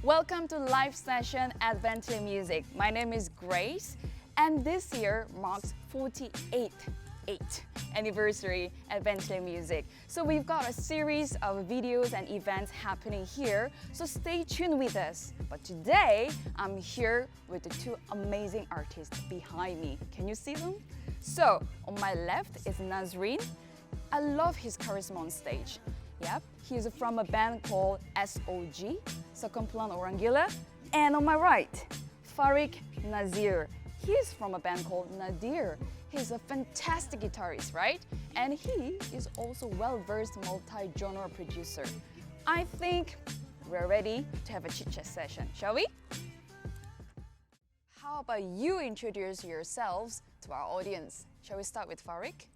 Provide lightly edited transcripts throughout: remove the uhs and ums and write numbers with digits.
Welcome to live session at Bentley Music. My name is Grace, and this year marks 48th anniversary at Bentley Music. So we've got a series of videos and events happening here, so stay tuned with us. But today, I'm here with the two amazing artists behind me. Can you see them? So, on my left is Nazrin. I love his charisma on stage. Yep, he's from a band called SOG, Sekumpulan Orang Gila. And on my right, Fariq Nazir. He's from a band called Nadir. He's a fantastic guitarist, right? And he is also well-versed multi-genre producer. I think we're ready to have a chit-chat session, shall we? How about you introduce yourselves to our audience? Shall we start with Fariq?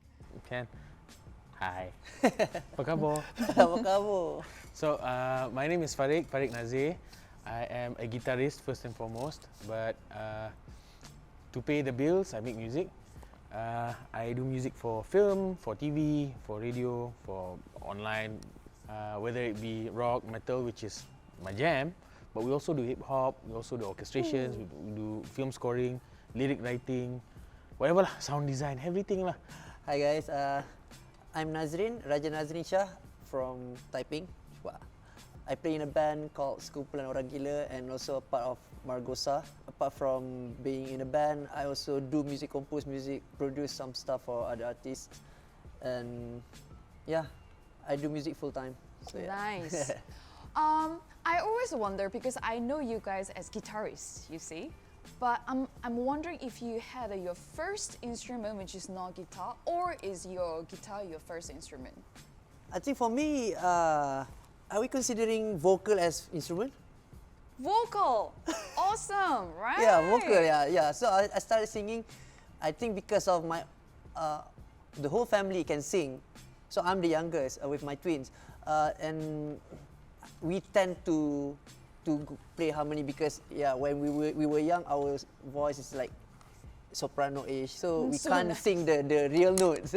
Can. Hi. Apa khabar? Apa khabar? So, my name is Fariq Nazir. I am a guitarist first and foremost, but to pay the bills, I make music. I do music for film, for TV, for radio, for online, whether it be rock, metal, which is my jam, but we also do hip-hop, we also do orchestrations, we do film scoring, lyric writing, whatever lah, sound design, everything lah. Hi guys, I'm Nazrin, Raja Nazrin Shah from Taiping. I play in a band called Sekumpulan Orang Gila and also a part of Margosa. Apart from being in a band, I also do music, compose music, produce some stuff for other artists. And yeah, I do music full time. So, yeah. Nice. I always wonder, because I know you guys as guitarists, you see, but I'm wondering if you had your first instrument which is not guitar, or is your guitar your first instrument? I think for me, are we considering vocal as instrument? Vocal! Awesome, right? Yeah, vocal, yeah. So I started singing, I think because of my, the whole family can sing. So I'm the youngest with my twins. And we tend to play harmony because when we were young, our voice is like soprano-ish, so we can't sing the real notes.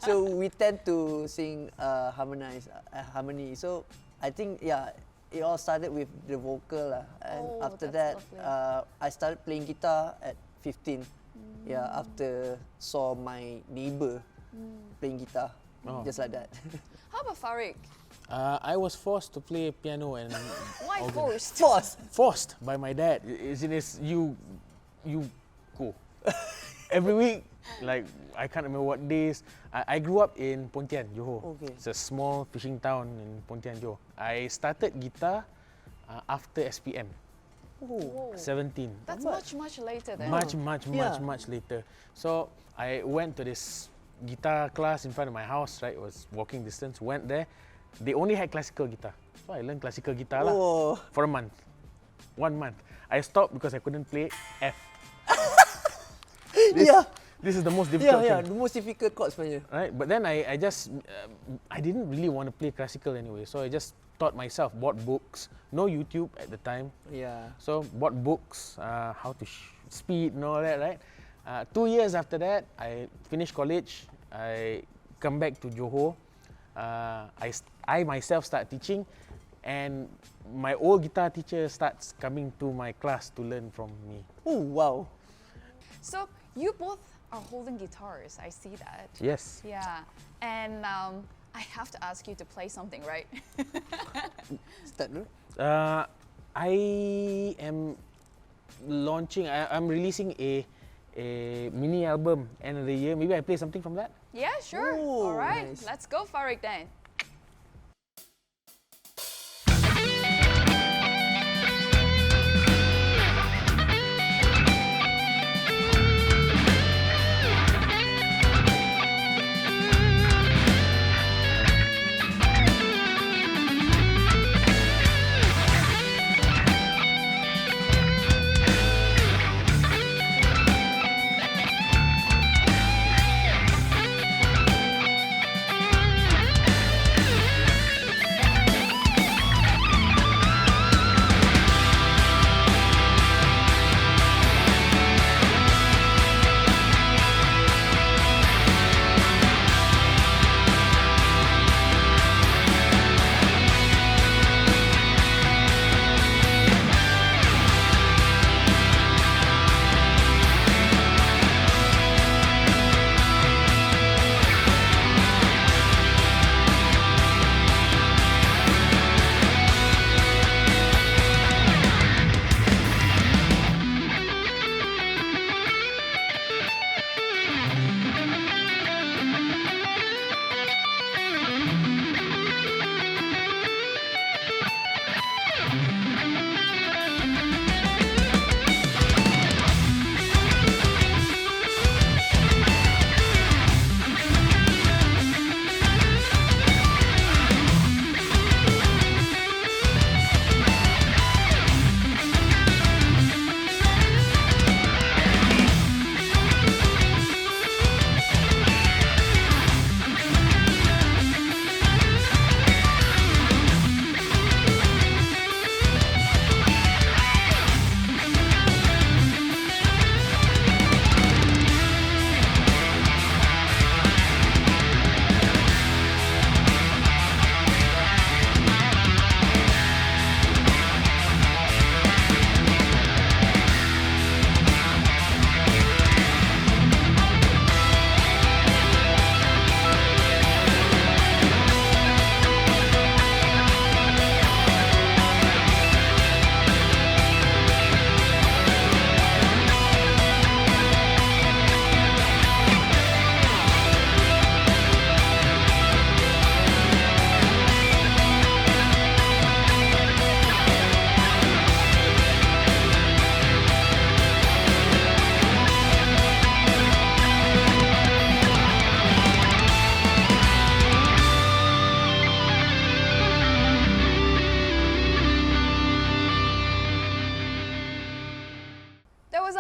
So we tend to sing harmony. So I think it all started with the vocal and after that I started playing guitar at 15. Yeah, after saw my neighbor playing guitar, just like that. How about Fariq? I was forced to play piano and Why forced? Forced by my dad. You go. Every week, like I can't remember what days. I grew up in Pontian, Johor. Okay. It's a small fishing town in Pontian, Johor. I started guitar after SPM. Oh. 17. That's much later then. Much later. So I went to this guitar class in front of my house, right? It was walking distance, went there. They only had classical guitar. So I learned classical guitar lah for a month. 1 month. I stopped because I couldn't play F. This is the most difficult thing. The most difficult chord sebenarnya. Right? But then I just, I didn't really want to play classical anyway. So I just taught myself, bought books. No YouTube at the time. Yeah. So bought books, how to speed and all that, right? 2 years after that, I finished college. I come back to Johor. I myself start teaching, and my old guitar teacher starts coming to my class to learn from me. Oh, wow. So you both are holding guitars, I see that. Yes. Yeah, and I have to ask you to play something, right? Start dulu. I am launching, I'm releasing a mini album end of the year. Maybe I play something from that? Yeah, sure. Oh, all right, nice. Let's go, Fariq then.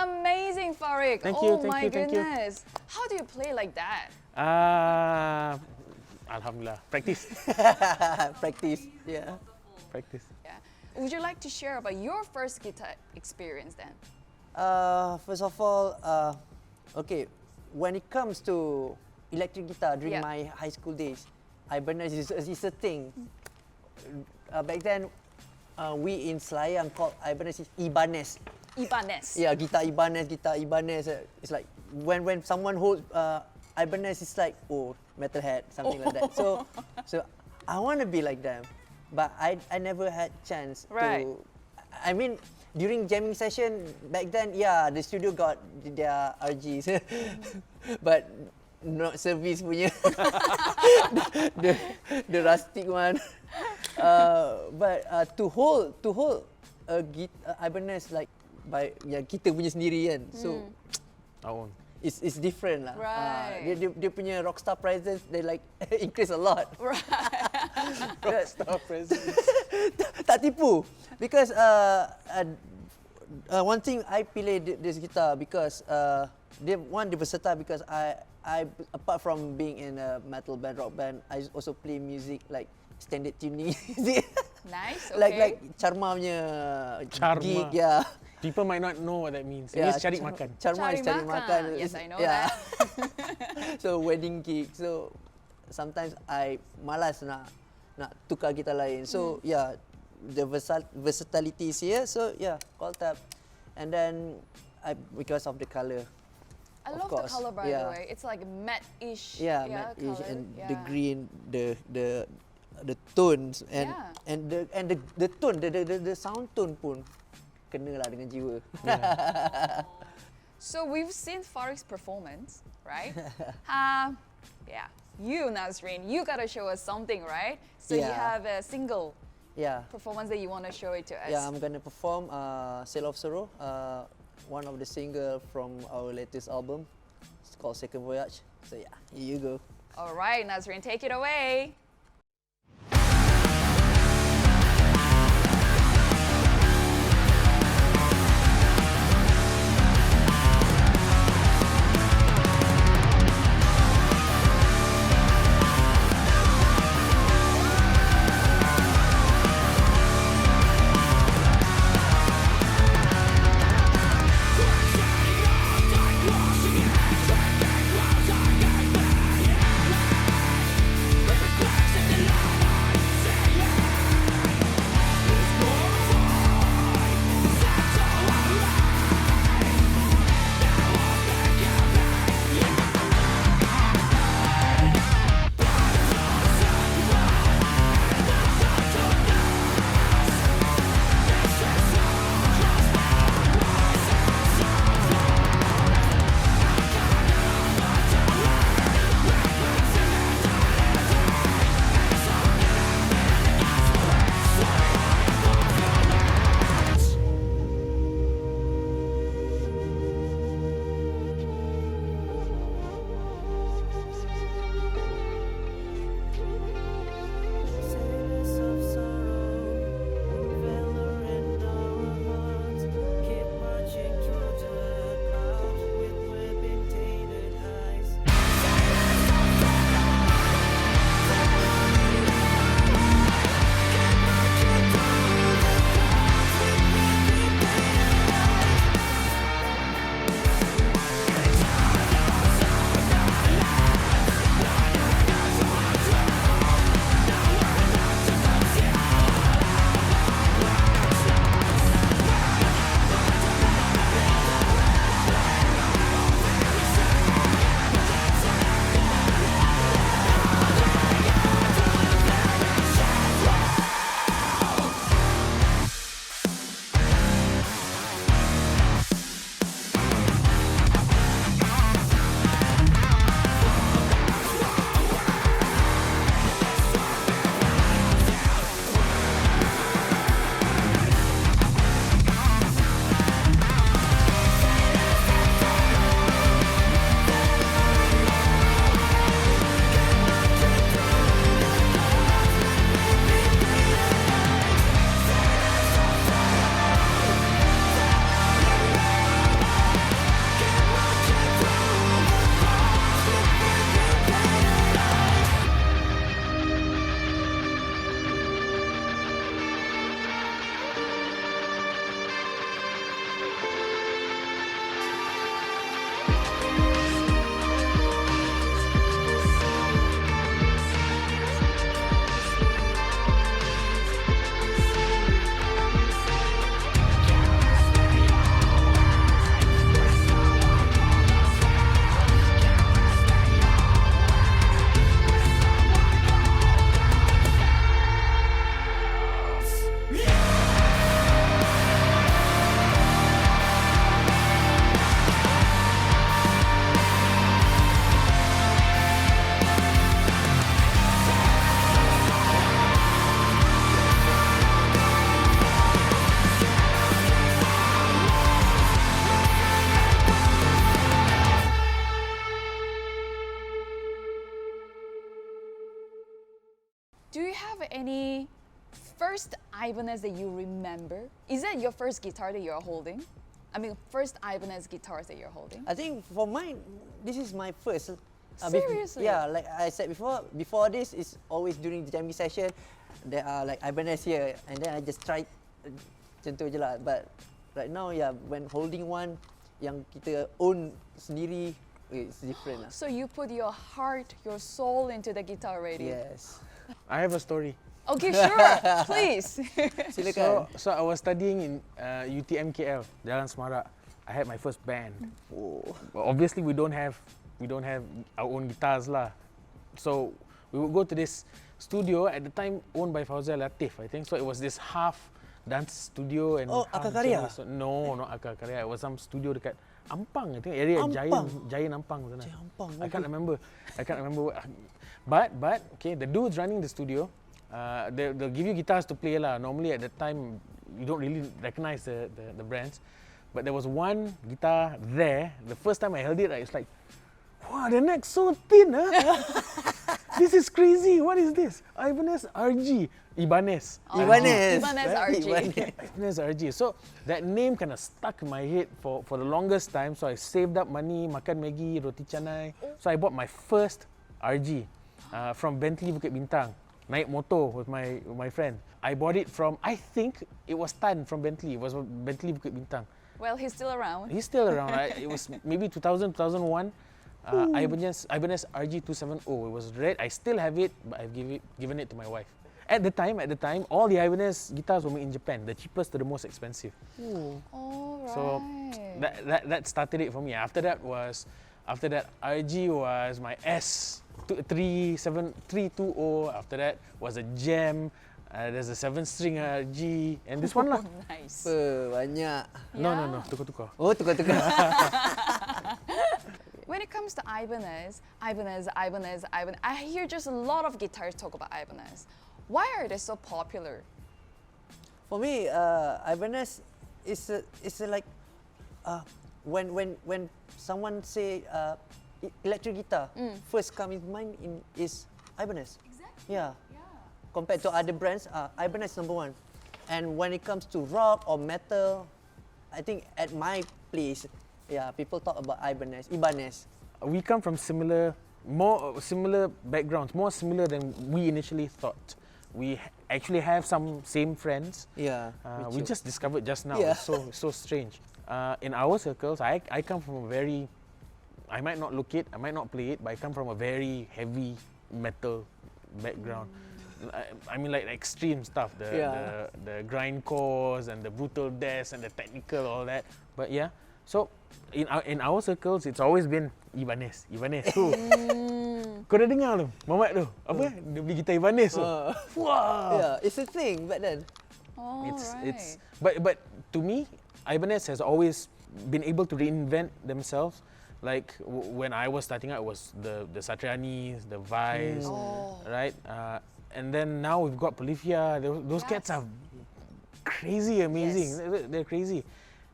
Amazing, Fariq. Thank oh you, thank my you, thank you. goodness. How do you play like that? Alhamdulillah. Practice. Practice. Yeah. Practice. Yeah. Would you like to share about your first guitar experience then? First of all, okay, when it comes to electric guitar during Yeah. my high school days, Ibanez is a thing. Back then, we in Selayang called Ibanez Ibanez. Ibanez. Yeah, guitar Ibanez. It's like when someone holds Ibanez, it's like, oh, metalhead, something like that. So I want to be like them, but I never had chance Right. to. I mean, during jamming session back then, yeah, the studio got their RGs, but not service punya. the rustic one. But to hold a Ibanez like by kita punya sendiri kan. So Our own. it's different lah. Right. Dia punya rockstar presence they like increase a lot. Right. Rockstar presence. Tak tipu. Because one thing I pilih this guitar because dia versatile because I apart from being in a metal band, rock band, I also play music like standard tuning music. Nice, okay. like Charma punya Charma. gig, yeah. People might not know what that means. It means cari makan. Charma is Cari cari makan. makan. Yes, I know yeah. that. So wedding gig. So sometimes I malas nak tukar gitar lain. So yeah, the versatility is here. So yeah, call tab. And then because of the color. I Of love course, the color, by yeah. the way. It's like matte-ish. Yeah, matte-ish color. and Yeah. the green, the tones and Yeah. the tone, the sound tone pun kena lah dengan jiwa. So we've seen Fariq's performance, right? Yeah. You, Nazreen, you gotta show us something, right? So you Yeah. have a single Yeah. performance that you want to show it to us. Yeah, I'm gonna perform Sail of Sorrow, one of the single from our latest album. It's called Second Voyage. So yeah, here you go. All right, Nazreen, take it away. We're first Ibanez that you remember? Is that your first guitar that you're holding? I mean, first Ibanez guitars that you're holding? I think for mine, this is my first. Seriously? Yeah, like I said before this is always during the jamming session, there are like Ibanez here, and then I just try macam tu je lah. But right now, yeah, when holding one yang kita own sendiri, it's different lah. So you put your heart, your soul into the guitar already? Yes. I have a story. Okay, sure, please. Silakan. So I was studying in UTM KL, Jalan Semarak. I had my first band. Oh. Well, obviously we don't have our own guitars lah. So we would go to this studio at the time owned by Fauzal Latif, I think. So it was this half dance studio and Oh, half Akakarya? jamming. So, no, not Akakarya. It was some studio dekat Ampang, I think area Jaya Ampang sana. Jaya Ampang, I can't remember. But okay, the dudes running the studio, they'll give you guitars to play lah. Normally at the time you don't really recognize the brands. But there was one guitar there. The first time I held it, it's like, wow, the neck's so thin, huh? This is crazy. What is this? Ibanez RG. Ibanez. Ibanez. Ibanez Right? RG. Ibanez RG. So that name kind of stuck in my head for the longest time. So I saved up money, makan Maggi, roti canai. So I bought my first RG from Bentley Bukit Bintang. Naik motor with my friend. I bought it from, I think it was Tan from Bentley. It was Bentley Bukit Bintang. Well, he's still around. He's still around. It was maybe 2000, 2001. Ibanez RG 270. It was red. I still have it, but I've given it to my wife. At the time, all the Ibanez guitars were made in Japan, the cheapest to the most expensive. All right. So that started it for me. After that RG was my S320. After that was a Gem. There's a 7-string RG and this one lah. Nice. Banyak. No, tukar-tukar. Oh, tukar-tukar. When it comes to Ibanez, I hear just a lot of guitars talk about Ibanez. Why are they so popular? For me, Ibanez is like when someone say electric guitar, first come in mind is Ibanez. Exactly. Yeah. Compared to other brands, Ibanez number one. And when it comes to rock or metal, I think at my place, yeah, people talk about Ibanez. We come from similar backgrounds, more similar than we initially thought. We actually have some same friends. Yeah. We just discovered just now. Yeah. It's so strange. In our circles, I come from a very, I might not look it, I might not play it, but I come from a very heavy metal background. I mean, like extreme stuff, the grindcores and the brutal deaths and the technical, all that. But yeah, so in our circles, it's always been Ibanez tu. Kau dah dengar tu, Mamat tu? Apa? Dia beli gitar Ibanez tu. Wow. Yeah, it's a thing back then. It's but to me, Ibanez has always been able to reinvent themselves. Like when I was starting out, it was the Satrianis, the Vice, right? And then now we've got Polifia. Those cats are crazy, amazing. Yes. They're crazy.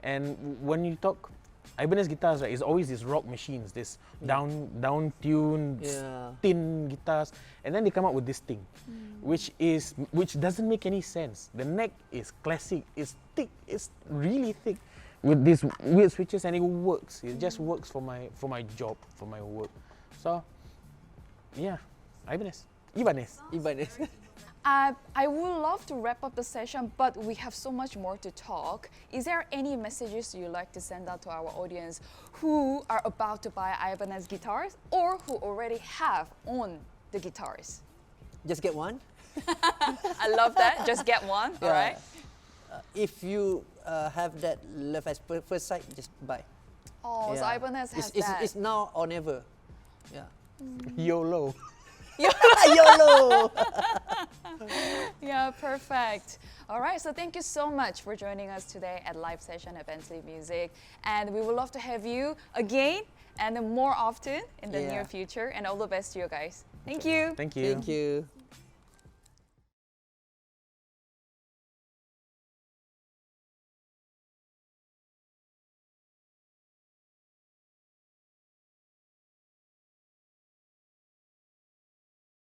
And when you talk Ibanez guitars, right, it's always these rock machines, this down-tuned, thin guitars, and then they come out with this thing, which doesn't make any sense. The neck is classic. It's thick. It's really thick with these weird switches, and it works. It just works for my job, for my work. So, yeah, Ibanez. I would love to wrap up the session, but we have so much more to talk. Is there any messages you'd like to send out to our audience who are about to buy Ibanez guitars or who already have owned the guitars? Just get one. I love that. Just get one. All right. If you have that love at first sight, just buy. Oh, so Ibanez has that. It's now or never. Yeah. YOLO. YOLO. Yeah, perfect. All right, so thank you so much for joining us today at live session at Bentley Music, and we would love to have you again and more often in the near future. And all the best to you guys. Thank you. Thank you. Thank you.